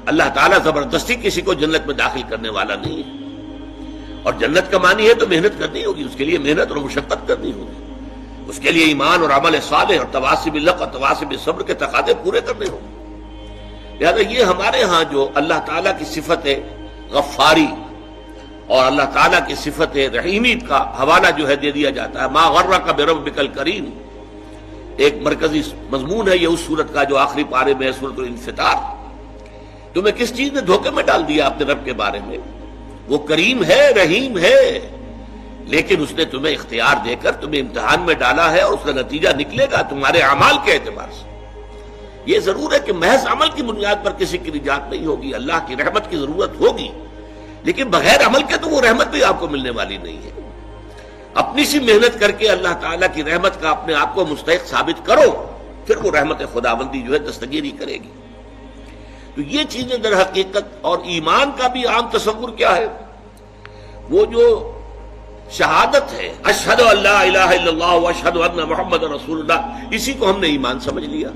اللہ تعالیٰ زبردستی کسی کو جنت میں داخل کرنے والا نہیں ہے، اور جنت کا معنی ہے تو محنت کرنی ہوگی، اس کے لیے محنت اور مشقت کرنی ہوگی، اس کے لیے ایمان اور عمل صالح اور تواصی بالحق اور تواصی بالصبر کے تقاضے پورے کرنے ہوں گے۔ لہٰذا یہ ہمارے ہاں جو اللہ تعالیٰ کی صفت ہے غفاری اور اللہ تعالیٰ کی صفت رحیمی کا حوالہ جو ہے دے دیا جاتا ہے، ما غرک بربک الکریم، ایک مرکزی مضمون ہے یہ اس سورت کا جو آخری پارے میں ہے، سورۃ الانفطار۔ تمہیں کس چیز نے دھوکے میں ڈال دیا اپنے رب کے بارے میں؟ وہ کریم ہے، رحیم ہے، لیکن اس نے تمہیں اختیار دے کر تمہیں امتحان میں ڈالا ہے، اور اس کا نتیجہ نکلے گا تمہارے اعمال کے اعتبار سے۔ یہ ضرور ہے کہ محض عمل کی بنیاد پر کسی کی نجات نہیں ہوگی، اللہ کی رحمت کی ضرورت ہوگی، لیکن بغیر عمل کے تو وہ رحمت بھی آپ کو ملنے والی نہیں ہے۔ اپنی سی محنت کر کے اللہ تعالیٰ کی رحمت کا اپنے آپ کو مستحق ثابت کرو، پھر وہ رحمت خداوندی جو ہے دستگیری کرے گی۔ تو یہ چیزیں در حقیقت، اور ایمان کا بھی عام تصور کیا ہے؟ وہ جو شہادت ہے، اشہد ان لا الہ الا اللہ واشہد ان محمد رسول اللہ، اسی کو ہم نے ایمان سمجھ لیا،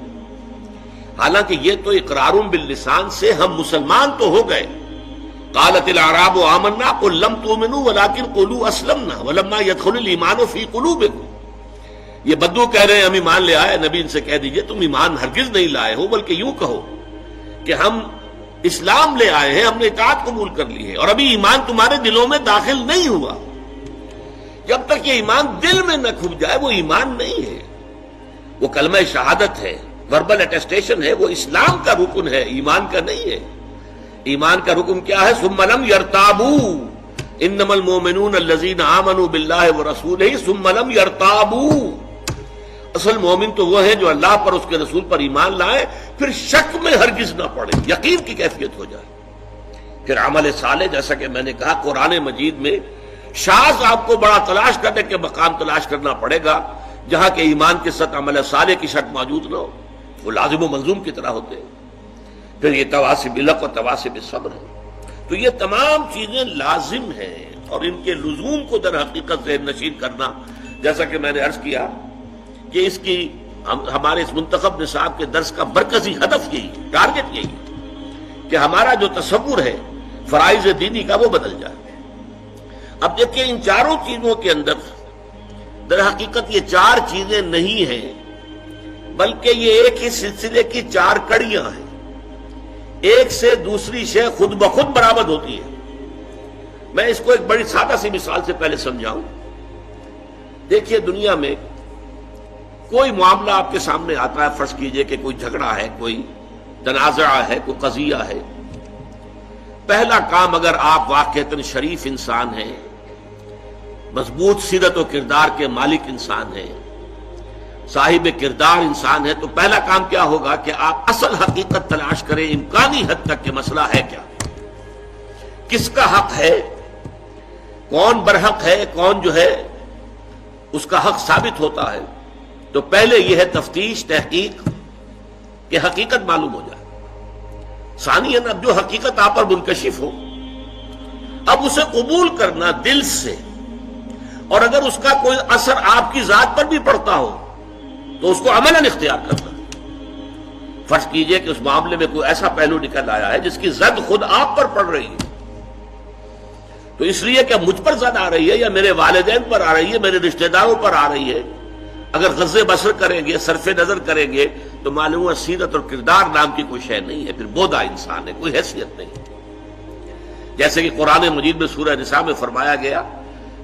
حالانکہ یہ تو اقرار باللسان سے ہم مسلمان تو ہو گئے۔ قالت الاعراب آمنا قل لم تؤمنوا ولكن قولوا اسلمنا ولما يدخل الايمان في قلوبكم، یہ بدو کہہ رہے ہیں ہم ایمان لے آئے، نبی ان سے کہہ دیجئے تم ایمان ہرگز نہیں لائے ہو، بلکہ یوں کہو کہ ہم اسلام لے آئے ہیں، ہم نے اطاعت قبول کر لی ہے، اور ابھی ایمان تمہارے دلوں میں داخل نہیں ہوا۔ جب تک یہ ایمان دل میں نہ کھپ جائے وہ ایمان نہیں ہے، وہ کلمہ شہادت ہے، وربل اٹیسٹیشن ہے، وہ اسلام کا رکن ہے، ایمان کا نہیں ہے۔ ایمان کا رکن کیا ہے؟ ثم لم يرتابوا انما المؤمنون الذين آمنوا بالله ورسوله ثم لم يرتابوا، اصل مومن تو وہ ہے جو اللہ پر اس کے رسول پر ایمان لائے، پھر شک میں ہرگز نہ پڑے، یقین کی کیفیت ہو جائے۔ پھر عمل صالح، جیسا کہ میں نے کہا قرآن مجید میں شاذ آپ کو بڑا تلاش کرنے کے مقام تلاش کرنا پڑے گا جہاں کہ ایمان کے ساتھ عمل صالح کی شرط موجود نہ ہو، وہ لازم و ملزوم کی طرح ہوتے ہیں۔ پھر یہ تواصی بالحق اور تواصی بالصبر ہے۔ تو یہ تمام چیزیں لازم ہیں، اور ان کے لزوم کو در حقیقت ذہن نشین کرنا، جیسا کہ میں نے عرض کیا کہ اس کی ہمارے اس منتخب نصاب کے درس کا مرکزی ہدف یہی، ٹارگٹ یہی کہ ہمارا جو تصور ہے فرائض دینی کا وہ بدل جائے۔ اب دیکھیں ان چاروں چیزوں کے اندر در حقیقت یہ چار چیزیں نہیں ہیں، بلکہ یہ ایک ہی سلسلے کی چار کڑیاں ہیں، ایک سے دوسری شے خود بخود برآمد ہوتی ہے۔ میں اس کو ایک بڑی سادہ سی مثال سے پہلے سمجھاؤں۔ دیکھیے دنیا میں کوئی معاملہ آپ کے سامنے آتا ہے، فرض کیجئے کہ کوئی جھگڑا ہے، کوئی تنازع ہے، کوئی قضیہ ہے، پہلا کام اگر آپ واقعتاً شریف انسان ہیں، مضبوط سیرت و کردار کے مالک انسان ہیں، صاحب کردار انسان ہے، تو پہلا کام کیا ہوگا کہ آپ اصل حقیقت تلاش کریں، امکانی حد تک کہ مسئلہ ہے کیا، کس کا حق ہے، کون برحق ہے، کون جو ہے اس کا حق ثابت ہوتا ہے۔ تو پہلے یہ ہے تفتیش، تحقیق کہ حقیقت معلوم ہو جائے۔ ثانیاً اب جو حقیقت آپ پر منکشف ہو، اب اسے قبول کرنا دل سے، اور اگر اس کا کوئی اثر آپ کی ذات پر بھی پڑتا ہو تو اس کو عملاً اختیار کرنا۔ فرض کیجئے کہ اس معاملے میں کوئی ایسا پہلو نکل آیا ہے جس کی زد خود آپ پر پڑ رہی ہے، تو اس لیے کہ مجھ پر زد آ رہی ہے یا میرے والدین پر آ رہی ہے، میرے رشتہ داروں پر آ رہی ہے، اگر غض بصر کریں گے، صرف نظر کریں گے، تو معلوم ہے سیرت اور کردار نام کی کوئی شے نہیں ہے، پھر بودا انسان ہے، کوئی حیثیت نہیں۔ جیسے کہ قرآن مجید میں سورہ نساء میں فرمایا گیا،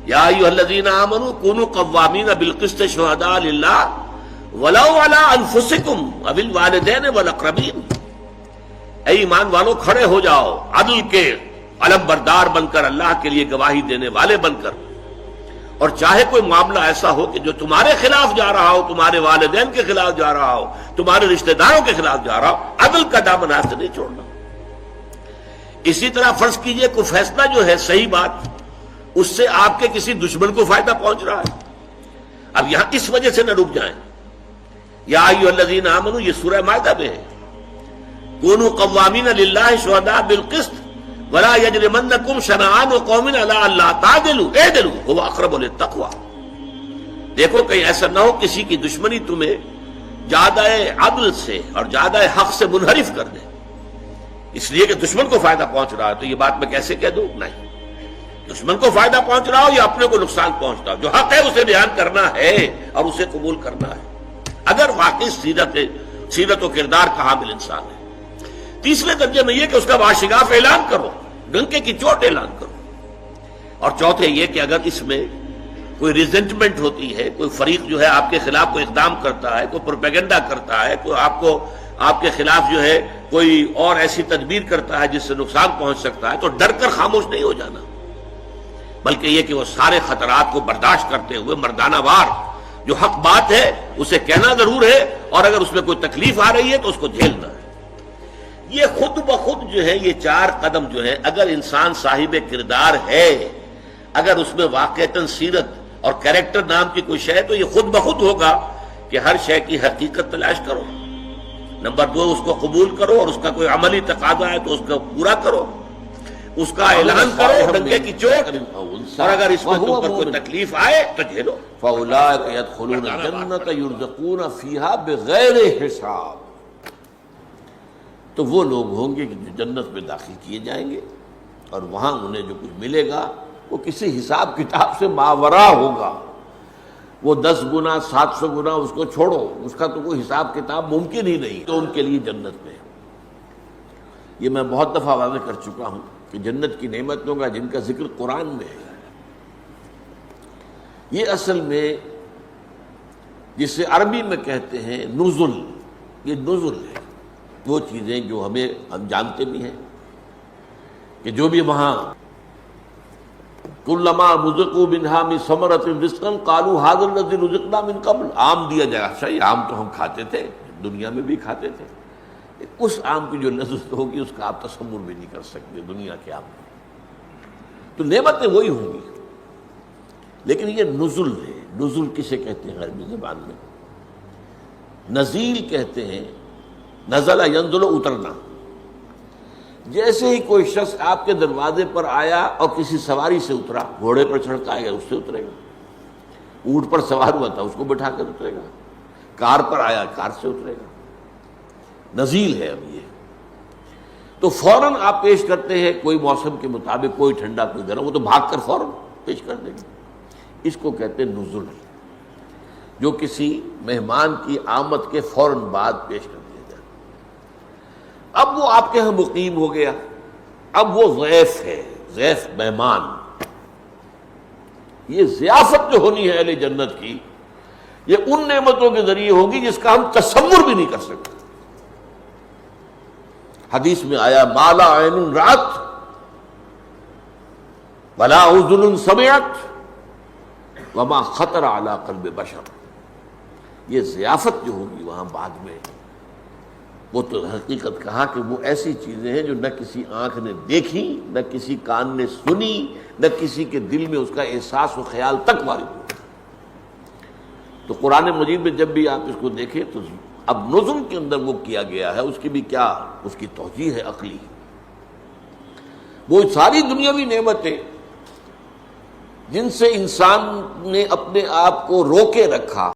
یا ایھا الذین آمنوا کونوا قوامین بالقسط شہداء للہ ولو علی انفسکم او الوالدین والاقربین، اے ایمان والو کھڑے ہو جاؤ عدل کے علم بردار بن کر، اللہ کے لیے گواہی دینے والے بن کر، اور چاہے کوئی معاملہ ایسا ہو کہ جو تمہارے خلاف جا رہا ہو، تمہارے والدین کے خلاف جا رہا ہو، تمہارے رشتہ داروں کے خلاف جا رہا ہو، عدل کا دامن ہاتھ سے نہیں چھوڑنا۔ اسی طرح فرض کیجئے کوئی فیصلہ جو ہے صحیح بات، اس سے آپ کے کسی دشمن کو فائدہ پہنچ رہا ہے، اب یہاں اس وجہ سے نہ رک جائیں۔ یا ایھا الذین آمنوا، یہ سورہ مائدہ میں ہے، کونوا قوامین للہ شہداء بالقسط ولا یجرمنکم شنآن قوم علی الا تعدلوا اعدلوا هو اقرب للتقوی۔ دیکھو کہیں ایسا نہ ہو کسی کی دشمنی تمہیں زیادہ عدل سے اور زیادہ حق سے منحرف کر دے، اس لیے کہ دشمن کو فائدہ پہنچ رہا ہے تو یہ بات میں کیسے کہہ دوں؟ نہیں، دشمن کو فائدہ پہنچ رہا ہو یا اپنے کو نقصان پہنچتا ہو، جو حق ہے اسے بیان کرنا ہے اور اسے قبول کرنا ہے اگر واقعی سیرت و کردار کا حامل انسان ہے۔ تیسرے درجے میں یہ کہ اس کا واشگاف اعلان کرو، ڈنکے کی چوٹ اعلان کرو۔ اور چوتھے یہ کہ اگر اس میں کوئی ریزنٹمنٹ ہوتی ہے، کوئی فریق جو ہے آپ کے خلاف کوئی اقدام کرتا ہے، کوئی پروپیگنڈا کرتا ہے، کوئی آپ کے خلاف جو ہے کوئی اور ایسی تدبیر کرتا ہے جس سے نقصان پہنچ سکتا ہے، تو ڈر کر خاموش نہیں ہو جانا، بلکہ یہ کہ وہ سارے خطرات کو برداشت کرتے ہوئے مردانہ وار جو حق بات ہے اسے کہنا ضرور ہے، اور اگر اس میں کوئی تکلیف آ رہی ہے تو اس کو جھیلنا ہے۔ یہ خود بخود جو ہے، یہ 4 قدم جو ہے، اگر انسان صاحب کردار ہے، اگر اس میں واقعتاً سیرت اور کیریکٹر نام کی کوئی شے، تو یہ خود بخود ہوگا کہ ہر شے کی حقیقت تلاش کرو۔ نمبر 2، اس کو قبول کرو، اور اس کا کوئی عملی تقاضا ہے تو اس کو پورا کرو، اس کا اعلان کرو ڈنکے کی چوٹ، اور اگر اس میں تم پر کوئی تکلیف آئے تو جھیلو۔ فَأُولَٰئِكَ يَدْخُلُونَ الْجَنَّةَ يُرْزَقُونَ فِيهَا بِغَيْرِ حِسَاب، تو وہ لوگ ہوں گے کہ جو جنت میں داخل کیے جائیں گے، اور وہاں انہیں جو کچھ ملے گا وہ کسی حساب کتاب سے ماوراء ہوگا۔ وہ 10 گنا 700 گنا اس کو چھوڑو، اس کا تو کوئی حساب کتاب ممکن ہی نہیں، تو ان کے لیے جنت میں۔ یہ میں بہت دفعہ واضح کر چکا ہوں کہ جنت کی نعمتوں کا جن کا ذکر قرآن میں ہے، یہ اصل میں جسے عربی میں کہتے ہیں نزل، یہ نزل ہے، وہ چیزیں جو ہم جانتے بھی ہیں کہ جو بھی وہاں کلما رزقوا منہا من ثمرۃ رزقا قالوا ھذا الذی رزقنا من قبل، آم دیا جائے، صحیح آم تو ہم کھاتے تھے، دنیا میں بھی کھاتے تھے، اس آم کی جو لذت ہوگی اس کا آپ تصور بھی نہیں کر سکتے دنیا کے آم میں، تو نعمتیں وہی ہوں گی، لیکن یہ نزل ہے۔ نزل کسے کہتے ہیں عربی زبان میں؟ نزیل کہتے ہیں، نزل ینزل، اترنا۔ جیسے ہی کوئی شخص آپ کے دروازے پر آیا اور کسی سواری سے اترا، گھوڑے پر چڑھتا ہے اس سے اترے گا، اونٹ پر سوار ہوا تھا اس کو بٹھا کر اترے گا، کار پر آیا کار سے اترے گا، نزیل ہے اب یہ۔ تو فوراً آپ پیش کرتے ہیں کوئی موسم کے مطابق، کوئی ٹھنڈا کوئی گرم، وہ تو بھاگ کر فوراً پیش کر دیں گے، اس کو کہتے ہیں نزل، جو کسی مہمان کی آمد کے فوراً بعد پیش کر دیا جائے۔ اب وہ آپ کے ہاں مقیم ہو گیا، اب وہ ضیف ہے، ضیف مہمان۔ یہ ضیافت جو ہونی ہے اہل جنت کی، یہ ان نعمتوں کے ذریعے ہوگی جس کا ہم تصور بھی نہیں کر سکتے۔ حدیث میں آیا ما لا عین رأت ولا اذن سمعت وما خطر علی قلب بشر۔ یہ ضیافت جو ہوگی وہاں بعد میں، وہ تو حقیقت کہا کہ وہ ایسی چیزیں ہیں جو نہ کسی آنکھ نے دیکھی، نہ کسی کان نے سنی، نہ کسی کے دل میں اس کا احساس و خیال تک وارد ہوا۔ تو قرآن مجید میں جب بھی آپ اس کو دیکھیں تو اب نزل کے اندر وہ کیا گیا ہے، اس کی بھی کیا اس کی توجیہ ہے عقلی۔ وہ ساری دنیاوی نعمتیں جن سے انسان نے اپنے آپ کو روکے رکھا،